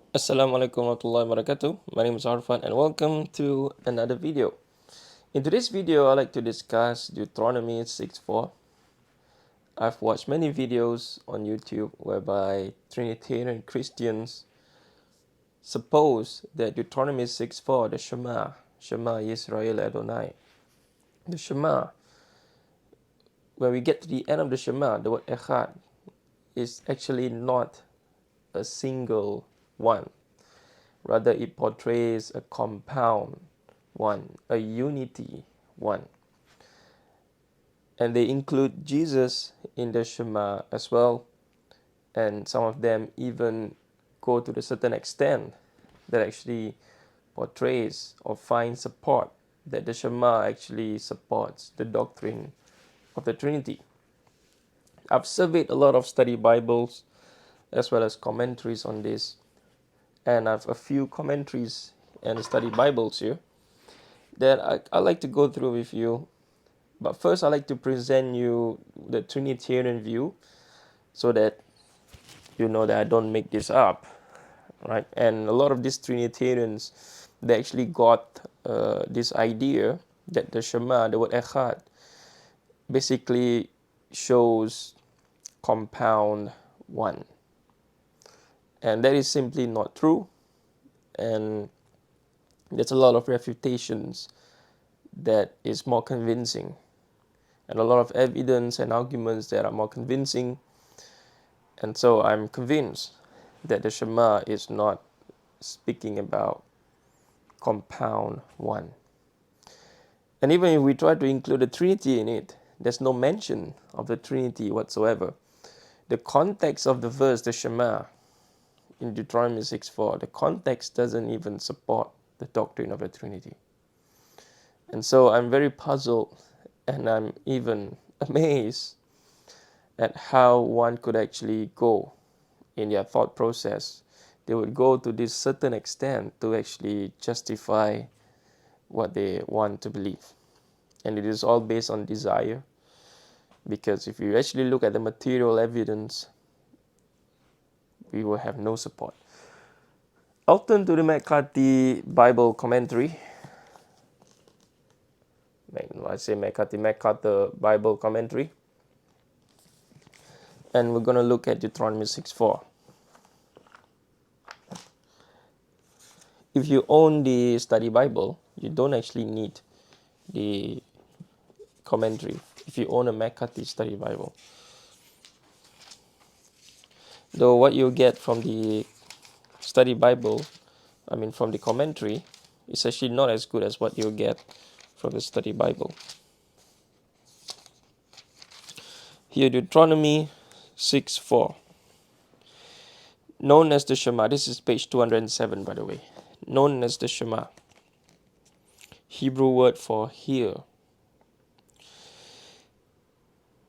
Assalamualaikum warahmatullahi wabarakatuh. My name is Arfan and welcome to another video. In today's video, I'd like to discuss Deuteronomy 6:4. I've watched many videos on YouTube whereby Trinitarian Christians suppose that Deuteronomy 6:4, the Shema Yisrael Adonai, the Shema, when we get to the end of the Shema, the word Echad is actually not a single one. Rather, it portrays a compound one, a unity one. And they include Jesus in the Shema as well. And some of them even go to the certain extent that actually portrays or finds support that the Shema actually supports the doctrine of the Trinity. I've surveyed a lot of study Bibles as well as commentaries on this, and I have a few commentaries and study Bibles here that I like to go through with you. But first, I'd like to present you the Trinitarian view so that you know that I don't make this up, right? And a lot of these Trinitarians, they actually got this idea that the Shema, the word Echad, basically shows compound one. And that is simply not true. And there's a lot of refutations that is more convincing, and a lot of evidence and arguments that are more convincing. And so I'm convinced that the Shema is not speaking about compound one. And even if we try to include the Trinity in it, there's no mention of the Trinity whatsoever. The context of the verse, the Shema, in Deuteronomy 6:4, the context doesn't even support the doctrine of the Trinity. And so I'm very puzzled, and I'm even amazed at how one could actually go in their thought process. They would go to this certain extent to actually justify what they want to believe. And it is all based on desire, because if you actually look at the material evidence, we will have no support. I'll turn to the McCarthy Bible commentary. I say MacArthur Bible commentary. And we're going to look at Deuteronomy 6:4. If you own the study Bible, you don't actually need the commentary. If you own a McCarthy study Bible, though what you get from the study Bible, from the commentary, is actually not as good as what you get from the study Bible. Here, Deuteronomy 6:4, known as the Shema. This is page 207, by the way. Known as the Shema. Hebrew word for hear.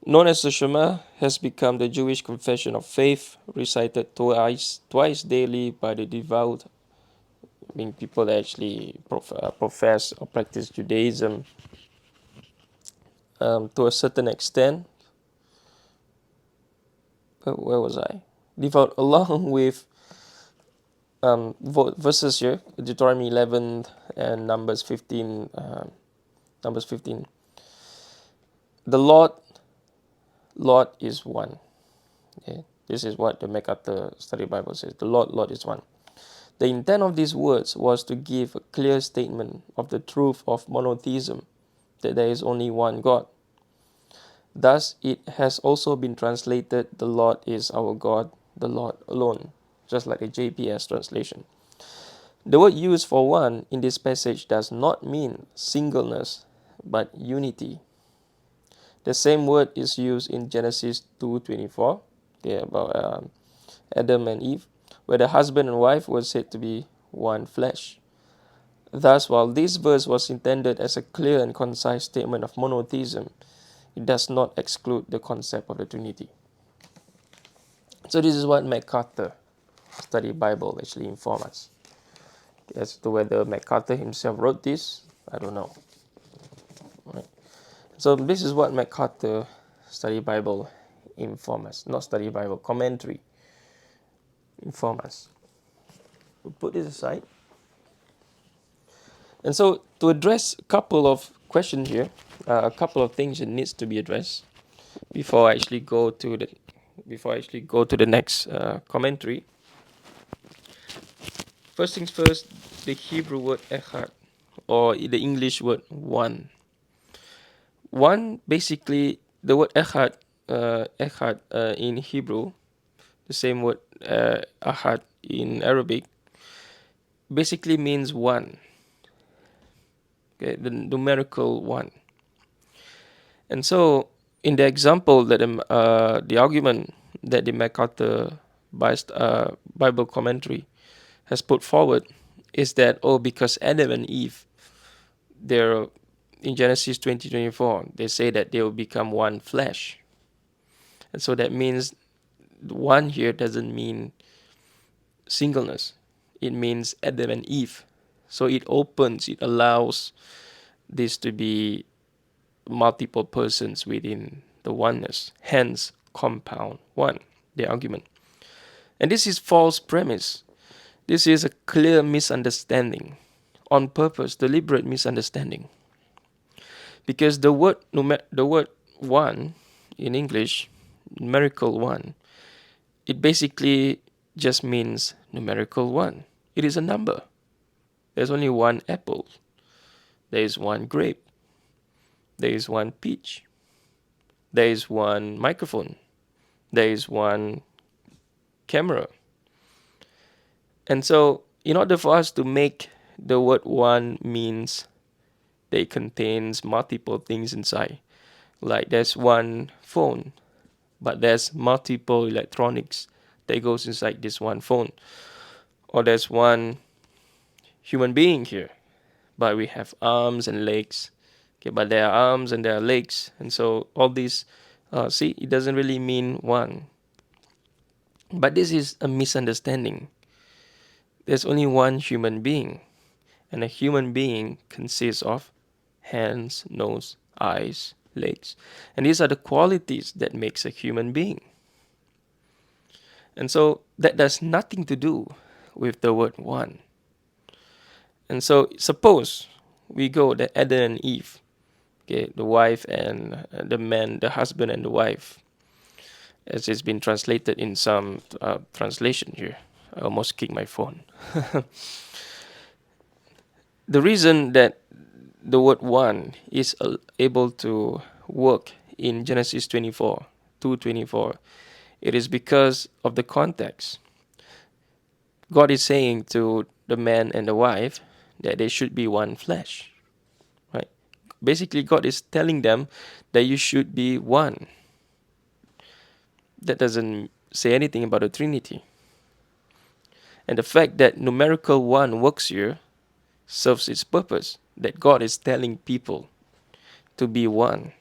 Known as the Shema has become the Jewish confession of faith, recited twice daily by the devout, people that actually profess or practice Judaism to a certain extent. Where was I? Devout, along with verses here, Deuteronomy 11 and Numbers 15. Numbers 15. The Lord is one. Okay? This is what the MacArthur Study Bible says. The Lord is one. The intent of these words was to give a clear statement of the truth of monotheism, that there is only one God. Thus, it has also been translated, the Lord is our God, the Lord alone, just like a JPS translation. The word used for one in this passage does not mean singleness, but unity. The same word is used in Genesis 2:24, about Adam and Eve, where the husband and wife were said to be one flesh. Thus, while this verse was intended as a clear and concise statement of monotheism, it does not exclude the concept of the Trinity. So this is what MacArthur Study Bible actually informs us. As to whether MacArthur himself wrote this, I don't know. Right. So this is what MacArthur Study Bible informs us. Not Study Bible, commentary informs us. we'll put this aside. And so to address a couple of questions here, a couple of things that needs to be addressed before I actually go to the next commentary. First things first, the Hebrew word echad, or the English word one. One, basically, the word echad in Hebrew, the same word ahad in Arabic, basically means one. Okay, the numerical one. And so, in the example that the argument that the MacArthur Bible commentary has put forward is that because Adam and Eve, they're in Genesis 20:24, they say that they will become one flesh, and so that means one here doesn't mean singleness; it means Adam and Eve. So it allows this to be multiple persons within the oneness, hence compound one, the argument. And this is false premise. This is a clear misunderstanding, on purpose, deliberate misunderstanding. Because the word one in English, numerical one, it basically just means numerical one. It is a number. There's only one apple. There is one grape. There is one peach. There is one microphone. There is one camera. And so, in order for us to make the word one means that it contains multiple things inside, like there's one phone, but there's multiple electronics that goes inside this one phone. Or there's one human being here, but we have arms and legs. Okay, but there are arms and there are legs. And so all these, it doesn't really mean one. But this is a misunderstanding. There's only one human being. And a human being consists of hands, nose, eyes, legs. And these are the qualities that makes a human being. And so that does nothing to do with the word one. And so suppose we go that Adam and Eve, okay, the wife and the man, the husband and the wife, as it's been translated in some translation here. I almost kicked my phone. The reason that the word one is able to work in Genesis 24, 2:24, it is because of the context. God is saying to the man and the wife that they should be one flesh. Right? Basically, God is telling them that you should be one. That doesn't say anything about the Trinity. And the fact that numerical one works here serves its purpose, that God is telling people to be one.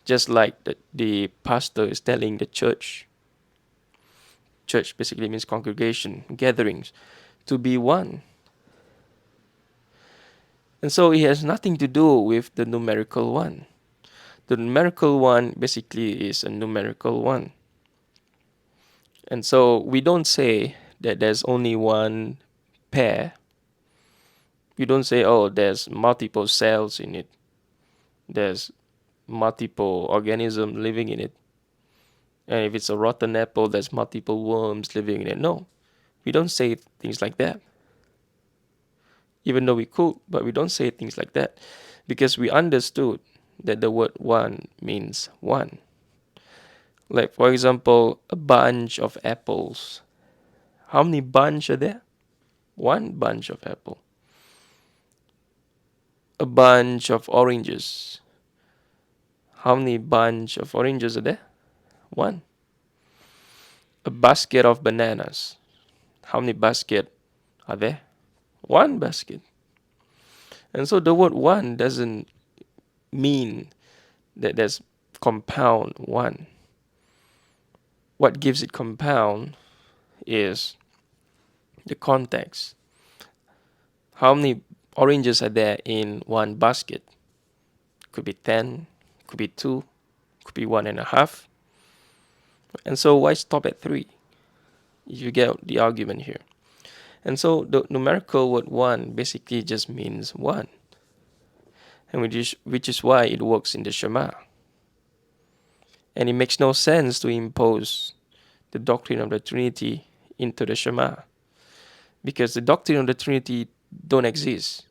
Just like the pastor is telling the church. Church basically means congregation, gatherings, to be one. And so it has nothing to do with the numerical one. The numerical one basically is a numerical one. And so we don't say that there's only one pair. We don't say, there's multiple cells in it. There's multiple organisms living in it. And if it's a rotten apple, there's multiple worms living in it. No, we don't say things like that. Even though we could, but we don't say things like that. Because we understood that the word one means one. Like, for example, a bunch of apples. How many bunch are there? One bunch of apple. A bunch of oranges. How many bunch of oranges are there? One. A basket of bananas. How many basket are there? One basket. And so the word one doesn't mean that there's compound one. What gives it compound is the context. How many oranges are there in one basket? Could be 10, could be 2, could be 1.5. And so why stop at 3? You get the argument here. And so the numerical word one basically just means one, and which is why it works in the Shema. And it makes no sense to impose the doctrine of the Trinity into the Shema, because the doctrine of the Trinity don't exist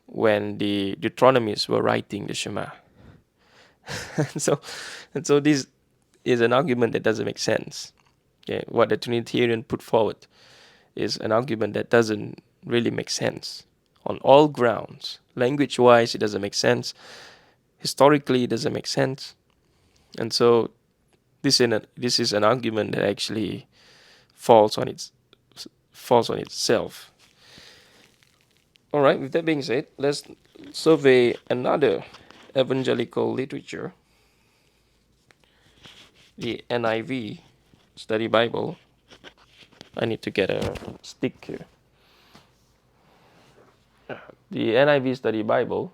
when the Deuteronomies were writing the Shema. and so and so this is an argument that doesn't make sense. Okay, what the Trinitarian put forward is an argument that doesn't really make sense on all grounds. Language-wise, it doesn't make sense. Historically, it doesn't make sense. And so this is an argument that actually falls on itself. All right. With that being said, let's survey another evangelical literature, the NIV Study Bible. I need to get a stick here. The NIV Study Bible,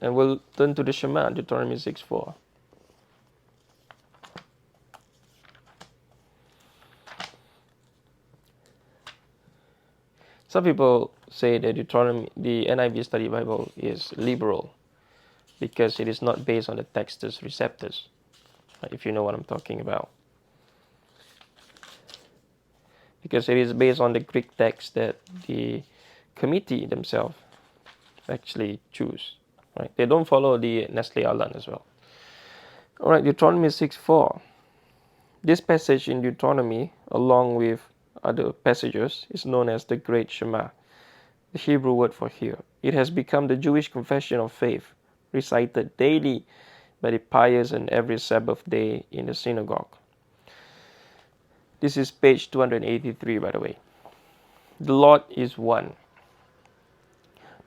and we'll turn to the Shema, Deuteronomy 6:4. Some people say that the NIV Study Bible is liberal because it is not based on the Textus Receptus, if you know what I'm talking about. Because it is based on the Greek text that the committee themselves actually choose. Right? They don't follow the Nestle Aland as well. All right, Deuteronomy 6:4. This passage in Deuteronomy, along with other passages, is known as the Great Shema, the Hebrew word for here. It has become the Jewish confession of faith, recited daily by the pious on every Sabbath day in the synagogue. This is page 283, by the way. The Lord is one.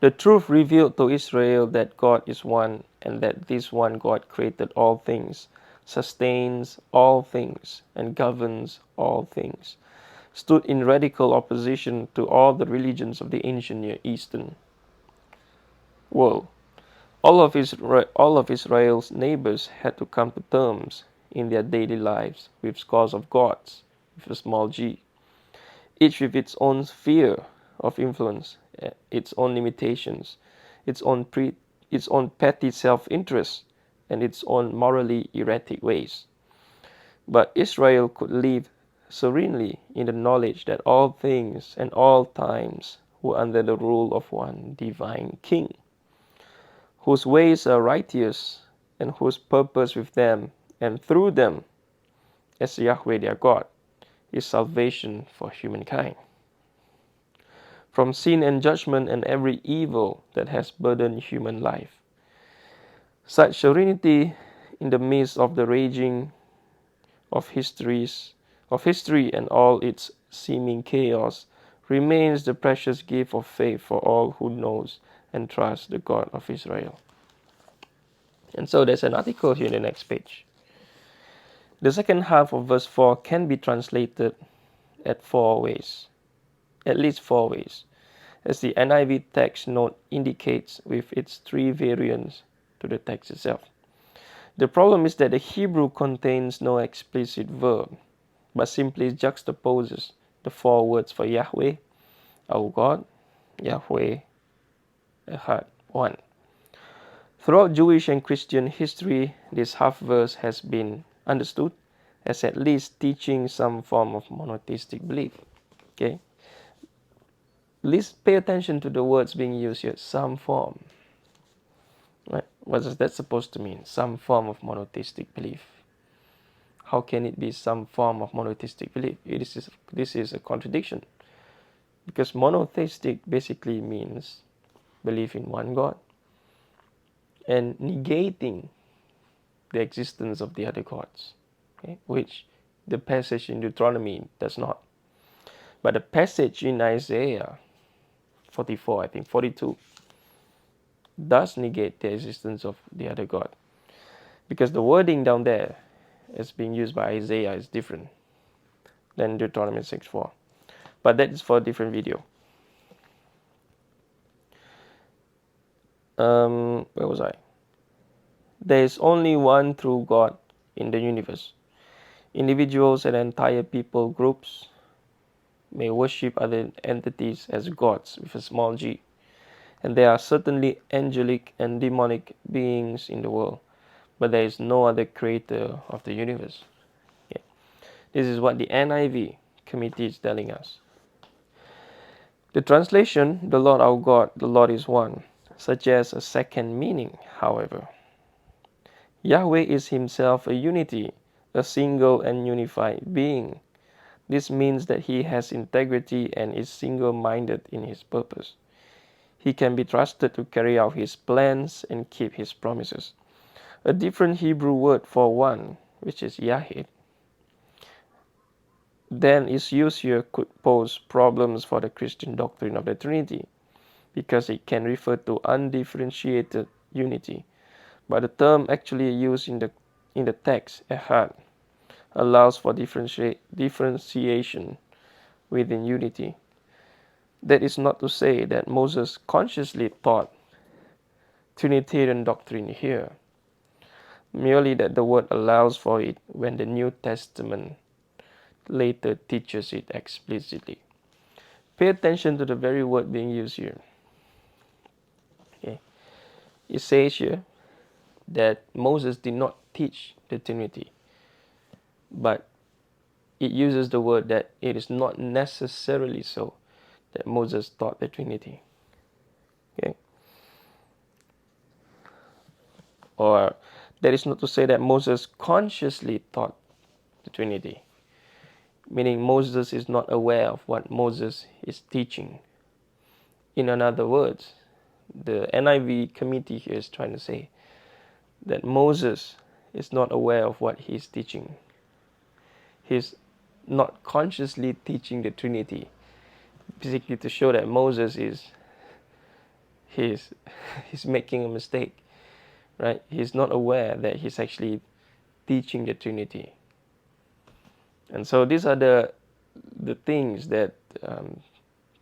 The truth revealed to Israel that God is one, and that this one God created all things, sustains all things, and governs all things, stood in radical opposition to all the religions of the ancient Near Eastern world. All of Israel's neighbors had to come to terms in their daily lives with scores of gods, with a small g, each with its own sphere of influence, its own limitations, its own petty self-interest, and its own morally erratic ways. But Israel could live serenely in the knowledge that all things and all times were under the rule of one divine King, whose ways are righteous, and whose purpose with them and through them, as Yahweh their God, is salvation for humankind from sin and judgment and every evil that has burdened human life. Such serenity in the midst of the raging of history and all its seeming chaos remains the precious gift of faith for all who knows and trusts the God of Israel. And so there's an article here in the next page. The second half of verse 4 can be translated at least four ways, as the NIV text note indicates with its three variants to the text itself. The problem is that the Hebrew contains no explicit verb, but simply juxtaposes the four words for Yahweh, our God, Yahweh, Echad, one. Throughout Jewish and Christian history, this half verse has been understood as at least teaching some form of monotheistic belief. Okay? Please pay attention to the words being used here, some form. Right? What is that supposed to mean? Some form of monotheistic belief. How can it be some form of monotheistic belief? This is a contradiction. Because monotheistic basically means belief in one God and negating the existence of the other gods, okay? Which the passage in Deuteronomy does not. But the passage in Isaiah 44, I think 42, does negate the existence of the other God. Because the wording down there as being used by Isaiah is different than Deuteronomy 6:4. But that is for a different video. Where was I? There is only one true God in the universe. Individuals and entire people groups may worship other entities as gods with a small g. And there are certainly angelic and demonic beings in the world, but there is no other creator of the universe. Yeah. This is what the NIV committee is telling us. The translation, the Lord our God, the Lord is one, suggests a second meaning, however. Yahweh is himself a unity, a single and unified being. This means that he has integrity and is single-minded in his purpose. He can be trusted to carry out his plans and keep his promises. A different Hebrew word for one, which is Yahid, then is used here could pose problems for the Christian doctrine of the Trinity, because it can refer to undifferentiated unity. But the term actually used in the text, Ehad, allows for differentiation within unity. That is not to say that Moses consciously taught Trinitarian doctrine here, merely that the word allows for it when the New Testament later teaches it explicitly. Pay attention to the very word being used here. Okay. It says here that Moses did not teach the Trinity, but it uses the word that it is not necessarily so that Moses taught the Trinity. Okay. Or that is not to say that Moses consciously taught the Trinity, meaning Moses is not aware of what Moses is teaching. In other words, the NIV committee here is trying to say that Moses is not aware of what he is teaching. He's not consciously teaching the Trinity, basically to show that Moses he's making a mistake, right? He's not aware that he's actually teaching the Trinity. And so these are the things that,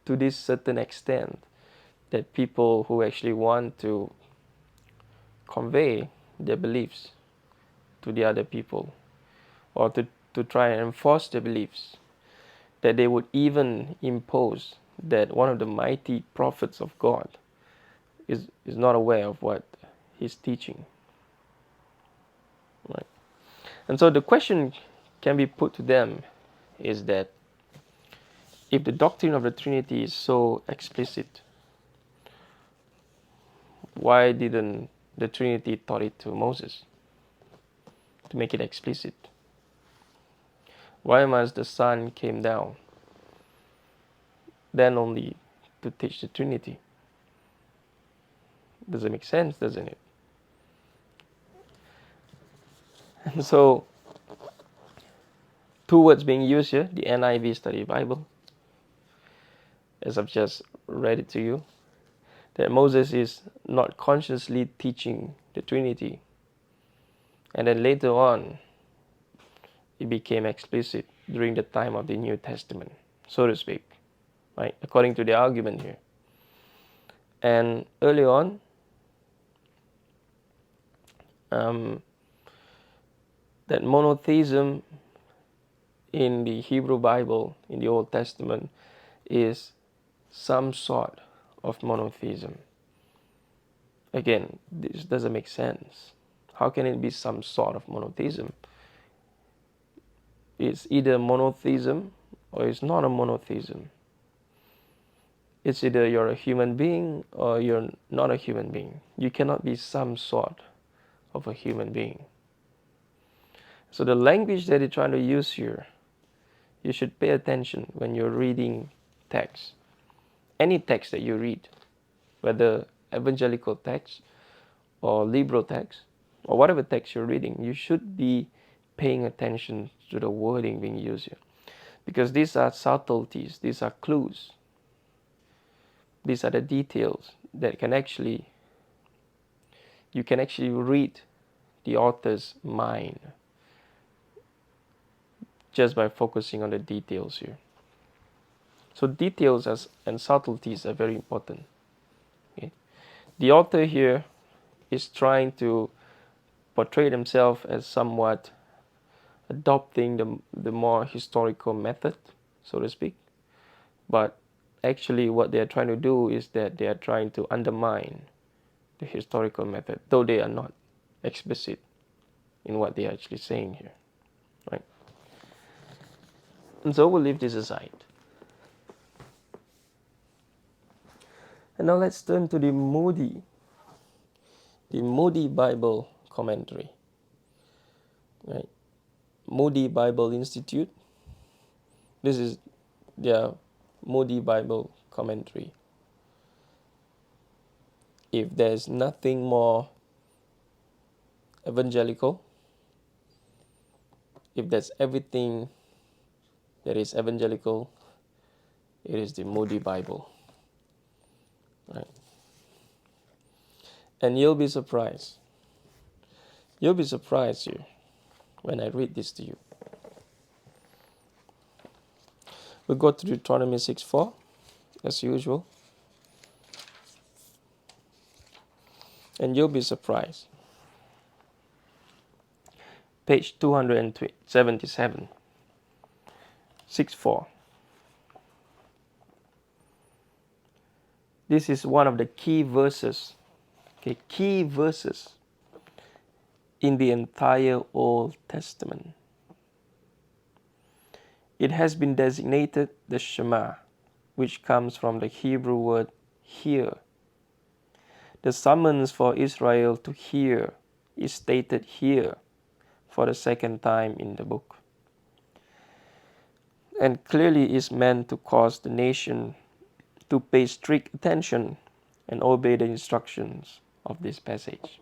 to this certain extent, that people who actually want to convey their beliefs to the other people, or to try and enforce their beliefs, that they would even impose that one of the mighty prophets of God is not aware of what he's teaching. Right? And so the question can be put to them is that if the doctrine of the Trinity is so explicit, why didn't the Trinity taught it to Moses to make it explicit? Why must the Son came down then only to teach the Trinity? Does it make sense, doesn't it? And so, two words being used here, the NIV Study Bible, as I've just read it to you, that Moses is not consciously teaching the Trinity. And then later on, it became explicit during the time of the New Testament, so to speak, right? According to the argument here. And early on, that monotheism in the Hebrew Bible, in the Old Testament, is some sort of monotheism. Again, this doesn't make sense. How can it be some sort of monotheism? It's either monotheism or it's not a monotheism. It's either you're a human being or you're not a human being. You cannot be some sort of a human being. So the language that they're trying to use here, you should pay attention when you're reading text. Any text that you read, whether evangelical text or liberal text, or whatever text you're reading, you should be paying attention to the wording being used here. Because these are subtleties, these are clues. These are the details that you can actually read the author's mind just by focusing on the details here. So details and subtleties are very important. Okay? The author here is trying to portray himself as somewhat adopting the more historical method, so to speak, But actually what they are trying to do is that they are trying to undermine the historical method, though they are not explicit in what they are actually saying here, right? And so we'll leave this aside. And now let's turn to the Moody Bible commentary, right? Moody Bible Institute. This is their Moody Bible commentary. If there's nothing more evangelical, if there's everything that is evangelical, it is the Moody Bible, right? And you'll be surprised. You'll be surprised here when I read this to you. We'll go to Deutronomy 6:4, as usual. And you'll be surprised. Page 277, 6:4. This is one of the key verses, key verses in the entire Old Testament. It has been designated the Shema, which comes from the Hebrew word hear. The summons for Israel to hear is stated here for the second time in the book, and clearly is meant to cause the nation to pay strict attention and obey the instructions of this passage.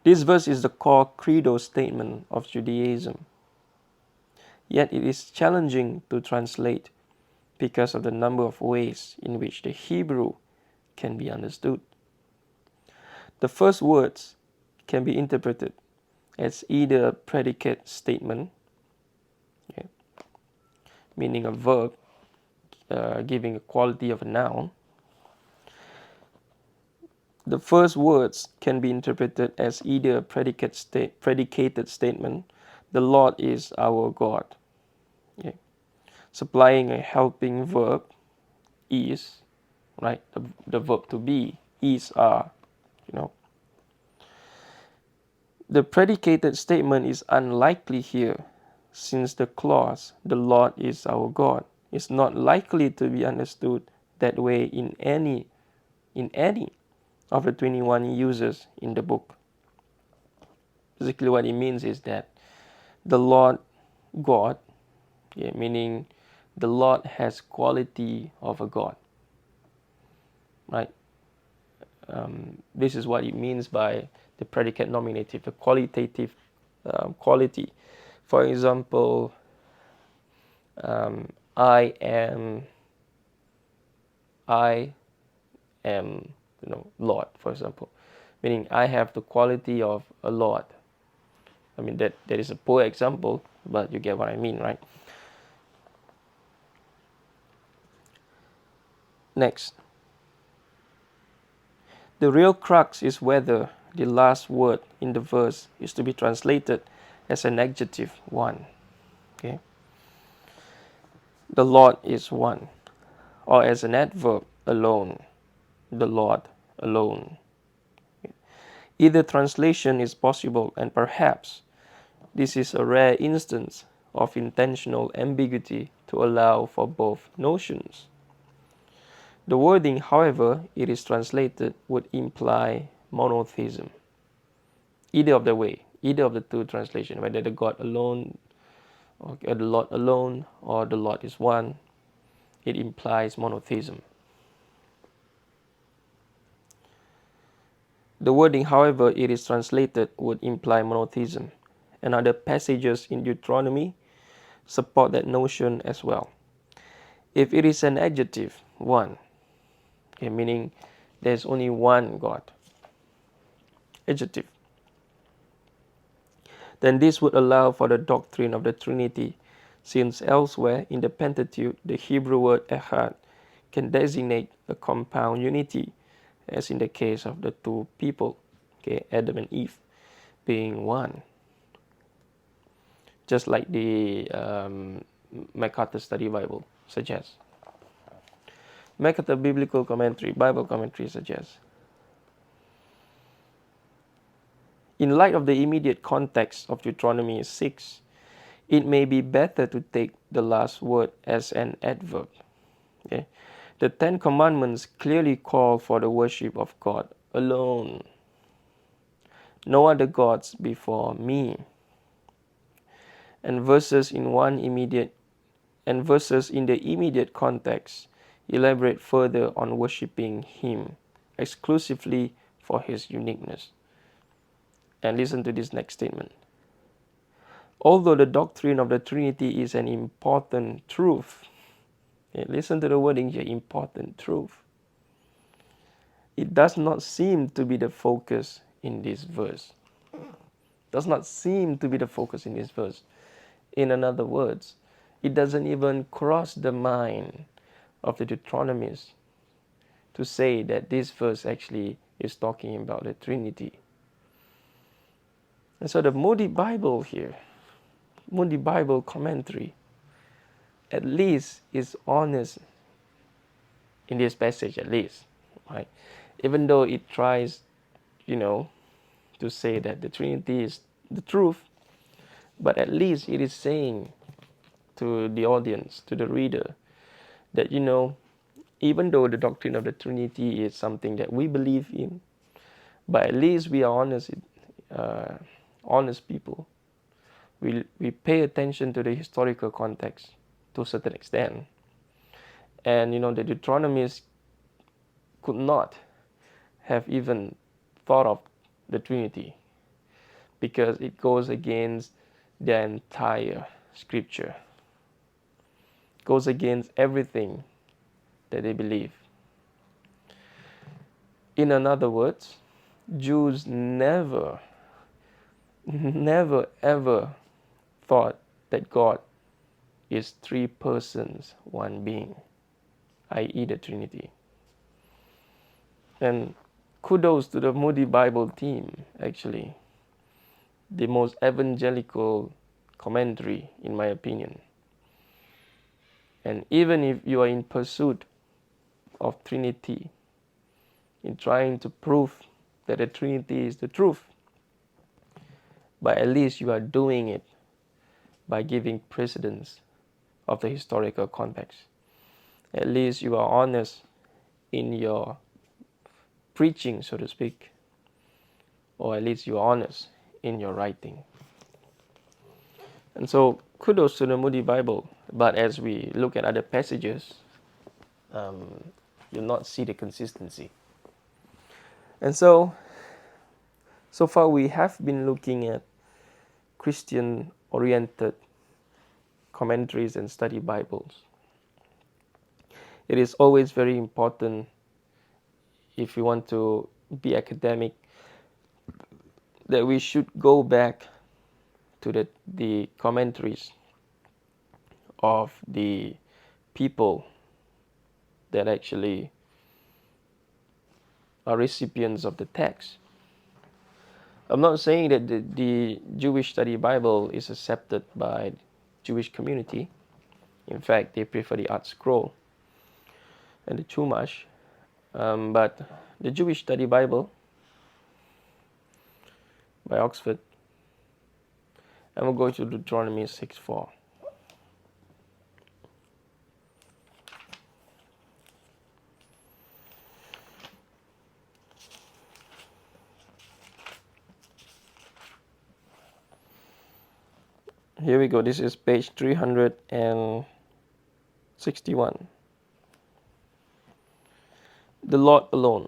This verse is the core credo statement of Judaism, yet it is challenging to translate because of the number of ways in which the Hebrew can be understood. The first words can be interpreted as either a predicate statement, meaning a verb giving a quality of a noun. The first words can be interpreted as either a predicated statement, the Lord is our God, supplying a helping verb, is, right? The verb to be, is, are, The predicated statement is unlikely here, since the clause, the Lord is our God, is not likely to be understood that way in any of the 21 uses in the book. Basically what it means is that the Lord God, meaning the Lord has quality of a God, right? This is what it means by the predicate nominative, the qualitative quality. For example, I am, Lord, for example, meaning I have the quality of a Lord. I mean, that is a poor example, but you get what I mean, right? Next. The real crux is whether the last word in the verse is to be translated as an adjective, one. Okay. The Lord is one. Or as an adverb, alone. The Lord alone. Okay. Either translation is possible, and perhaps this is a rare instance of intentional ambiguity to allow for both notions. The wording, however it is translated, would imply monotheism. Either of the two translations, whether the God alone, or the Lord alone, or the Lord is one, it implies monotheism. The wording, however it is translated, would imply monotheism, and other passages in Deuteronomy support that notion as well. If it is an adjective, one, meaning there's only one God, adjective, then this would allow for the doctrine of the Trinity, since elsewhere in the Pentateuch, the Hebrew word echad can designate a compound unity, as in the case of the two people, Adam and Eve, being one. Just like the MacArthur Study Bible suggests. MacArthur Biblical Commentary, Bible Commentary suggests. In light of the immediate context of Deuteronomy 6, it may be better to take the last word as an adverb. Okay? The Ten Commandments clearly call for the worship of God alone. No other gods before me. And verses in the immediate context elaborate further on worshiping Him exclusively for His uniqueness. And listen to this next statement. Although the doctrine of the Trinity is an important truth, okay, listen to the wording here, important truth. It does not seem to be the focus in this verse. Does not seem to be the focus in this verse. In other words, it doesn't even cross the mind of the Deuteronomists to say that this verse actually is talking about the Trinity. And so the Moody Bible here, Moody Bible commentary, at least is honest in this passage, at least, right? Even though it tries, to say that the Trinity is the truth, but at least it is saying to the audience, to the reader, that, even though the doctrine of the Trinity is something that we believe in, but at least we are honest people. We pay attention to the historical context to a certain extent. And, the Deuteronomists could not have even thought of the Trinity because it goes against their entire scripture. It goes against everything that they believe. In other words, Jews never ever thought that God is three persons, one being, i.e. the Trinity. And kudos to the Moody Bible team, actually. The most evangelical commentary, in my opinion. And even if you are in pursuit of Trinity, in trying to prove that the Trinity is the truth, but at least you are doing it by giving precedence of the historical context. At least you are honest in your preaching, so to speak, or at least you are honest in your writing. And so kudos to the Moody Bible, but as we look at other passages, you'll not see the consistency. And so far we have been looking at Christian-oriented commentaries and study Bibles. It is always very important, if we want to be academic, that we should go back to the commentaries of the people that actually are recipients of the text. I'm not saying that the Jewish Study Bible is accepted by the Jewish community. In fact, they prefer the Art Scroll and the Chumash. But the Jewish Study Bible by Oxford, and we'll go to Deuteronomy 6:4. Here we go. This is page 361. The Lord alone.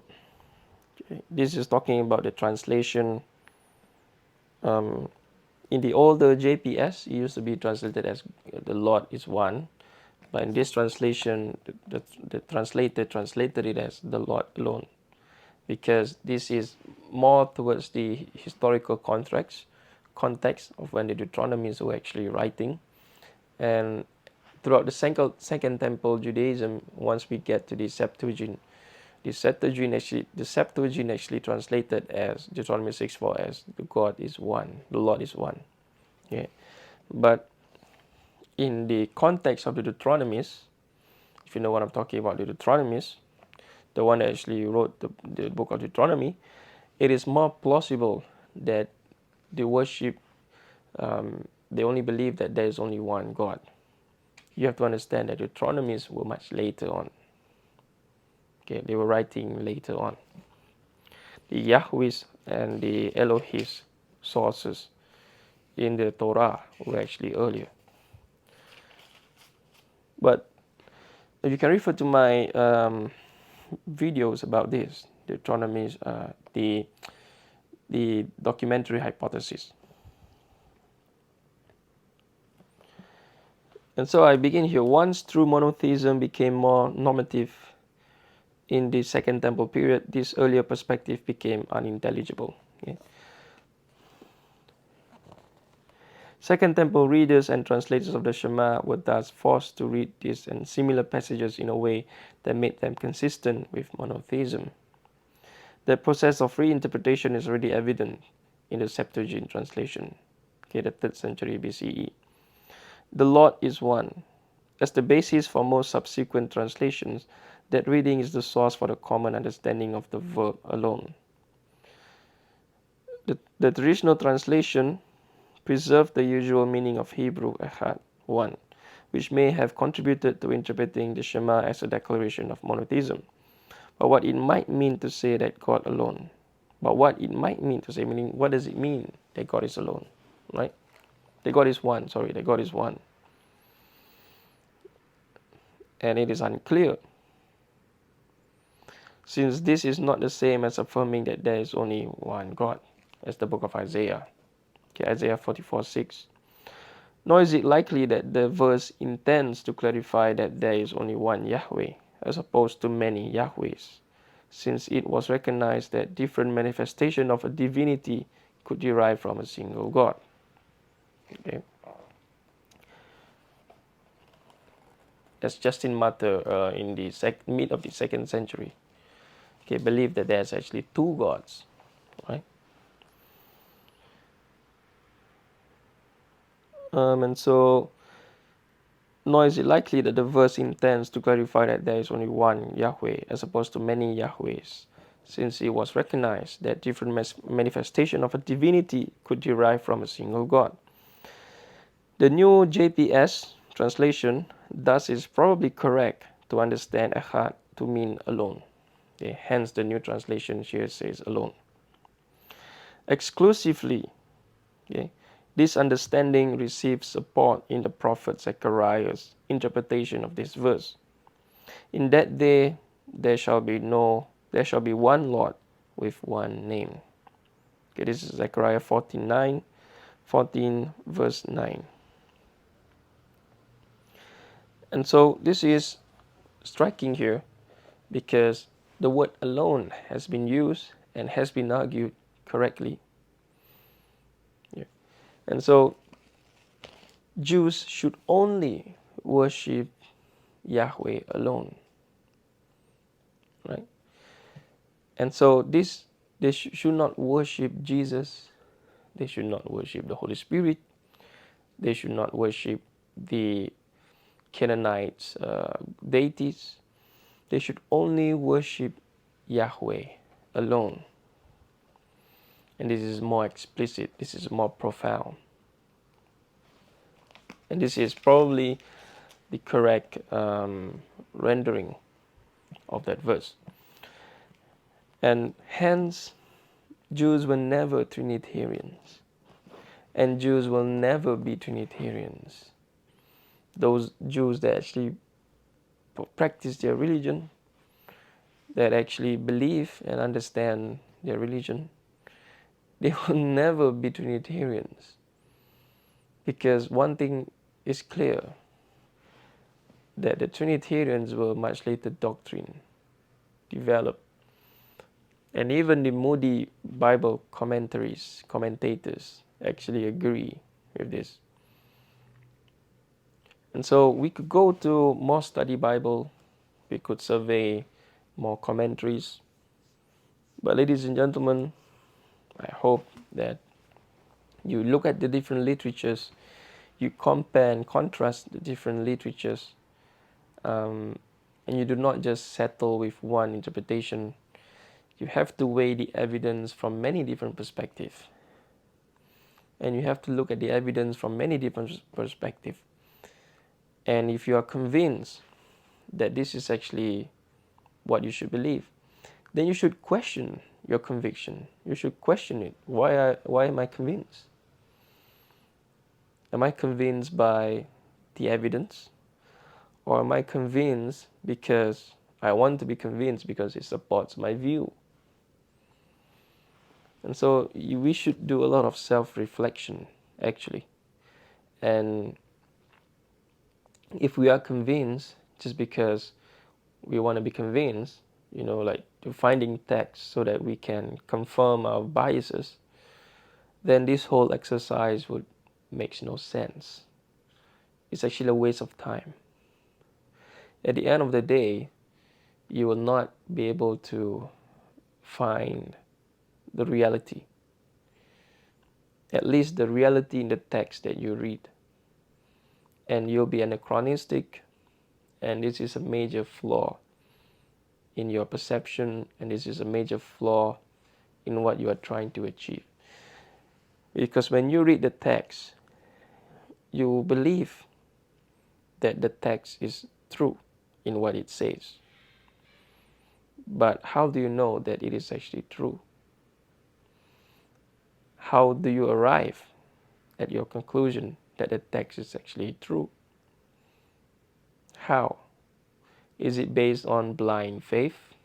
Okay. This is talking about the translation. In the older JPS, it used to be translated as the Lord is one. But in this translation, the translator translated it as the Lord alone, because this is more towards the historical context of when the Deuteronomies were actually writing. And throughout the Second Temple Judaism, once we get to the Septuagint actually translated as Deuteronomy 6:4 as the Lord is one. Okay. But in the context of the Deuteronomies, if you know what I'm talking about, the Deuteronomies, the one that actually wrote the book of Deuteronomy, it is more plausible that the worship, they only believe that there is only one God. You have to understand that the Deuteronomies were much later on. Okay, they were writing later on. The Yahweh's and the Elohis sources in the Torah were actually earlier. But you can refer to my videos about this, Deuteronomy, the documentary hypothesis. And so I begin here. Once true monotheism became more normative in the Second Temple period, this earlier perspective became unintelligible. Okay? Second Temple readers and translators of the Shema were thus forced to read these and similar passages in a way that made them consistent with monotheism. The process of reinterpretation is already evident in the Septuagint translation, okay, the 3rd century BCE. The Lord is one. As the basis for most subsequent translations, that reading is the source for the common understanding of the verb alone. The traditional translation preserved the usual meaning of Hebrew echad, one, which may have contributed to interpreting the Shema as a declaration of monotheism. But what it might mean to say that God alone. But what it might mean to say, meaning what does it mean that God is alone, right? That God is one, that God is one. And it is unclear, since this is not the same as affirming that there is only one God, as the book of Isaiah, okay, Isaiah 44:6. Nor is it likely that the verse intends to clarify that there is only one Yahweh, as opposed to many Yahwehs, since it was recognized that different manifestations of a divinity could derive from a single God. Okay. That's Justin Martyr in the mid of the 2nd century. Okay, believed that there's actually two gods, right? And so, nor is it likely that the verse intends to clarify that there is only one Yahweh as opposed to many Yahwehs, since it was recognized that different manifestations of a divinity could derive from a single God. The new JPS translation thus is probably correct to understand echad to mean alone. Okay, hence the new translation here says alone. Exclusively, okay, this understanding receives support in the prophet Zechariah's interpretation of this verse. In that day there shall be one Lord with one name. Okay, this is Zechariah 14 verse 9. And so this is striking here because the word alone has been used and has been argued correctly. Yeah. And so Jews should only worship Yahweh alone, right? And so they should not worship Jesus. They should not worship the Holy Spirit. They should not worship the Canaanites' deities. They should only worship Yahweh alone. And this is more explicit. This is more profound. And this is probably the correct rendering of that verse. And hence, Jews were never Trinitarians. And Jews will never be Trinitarians. Those Jews that actually practice their religion, that actually believe and understand their religion, they will never be Trinitarians. Because one thing is clear, that the Trinitarians were much later doctrine developed. And even the Moody Bible commentators actually agree with this. And so we could go to more study Bible, we could survey more commentaries. But ladies and gentlemen, I hope that you look at the different literatures You compare and contrast the different literatures, and you do not just settle with one interpretation. You have to weigh the evidence from many different perspectives. And you have to look at the evidence from many different perspectives. And if you are convinced that this is actually what you should believe, then you should question your conviction. You should question it. Why am I convinced? Am I convinced by the evidence? Or am I convinced because I want to be convinced because it supports my view? And so we should do a lot of self-reflection, actually. And if we are convinced just because we want to be convinced, like to finding text so that we can confirm our biases, then this whole exercise makes no sense. It's actually a waste of time. At the end of the day, you will not be able to find the reality, at least the reality in the text that you read. And you'll be anachronistic, and this is a major flaw in your perception, and this is a major flaw in what you are trying to achieve. Because when you read the text, you believe that the text is true in what it says. But how do you know that it is actually true? How do you arrive at your conclusion that the text is actually true? How? Is it based on blind faith?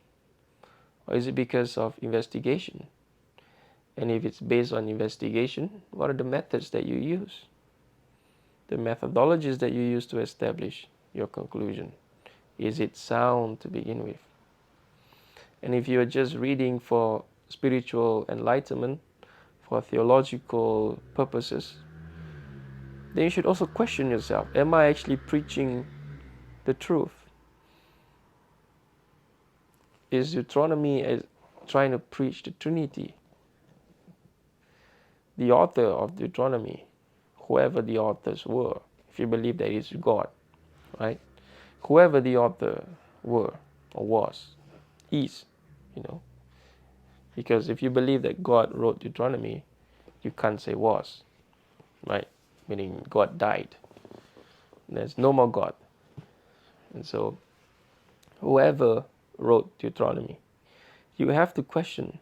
Or is it because of investigation? And if it's based on investigation, what are the methods that you use? The methodologies that you use to establish your conclusion. Is it sound to begin with? And if you are just reading for spiritual enlightenment, for theological purposes, then you should also question yourself, am I actually preaching the truth? Is Deutronomy trying to preach the Trinity? The author of Deuteronomy, whoever the authors were, if you believe that it's God, right? Whoever the author were or was, is, because if you believe that God wrote Deuteronomy, you can't say was, right? Meaning God died. There's no more God. And so whoever wrote Deuteronomy, you have to question,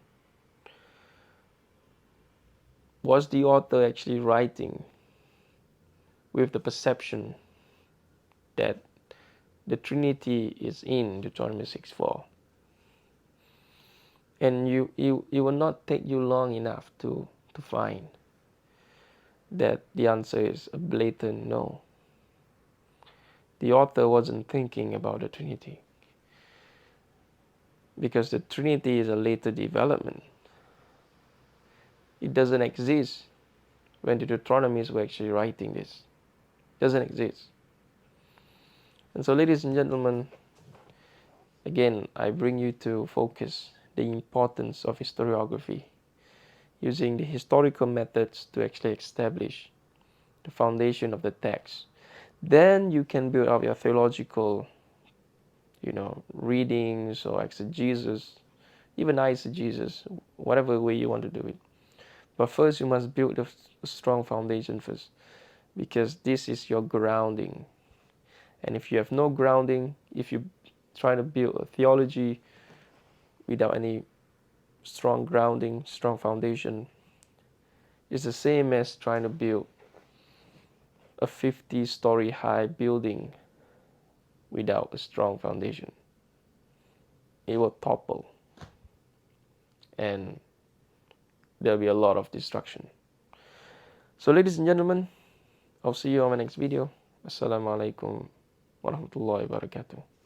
was the author actually writing with the perception that the Trinity is in Deuteronomy 6:4? And it will not take you long enough to find that the answer is a blatant no. The author wasn't thinking about the Trinity, because the Trinity is a later development. It doesn't exist when the Deuteronomies were actually writing this. It doesn't exist. And so, ladies and gentlemen, again, I bring you to focus the importance of historiography, using the historical methods to actually establish the foundation of the text. Then you can build up your theological, readings or exegesis, even eisegesis, whatever way you want to do it. But first, you must build a strong foundation first, because this is your grounding. And if you have no grounding, if you try to build a theology without any strong grounding, strong foundation, it's the same as trying to build a 50-story high building without a strong foundation. It will topple, and there'll be a lot of destruction. So, ladies and gentlemen, I'll see you on my next video. Assalamualaikum warahmatullahi wabarakatuh.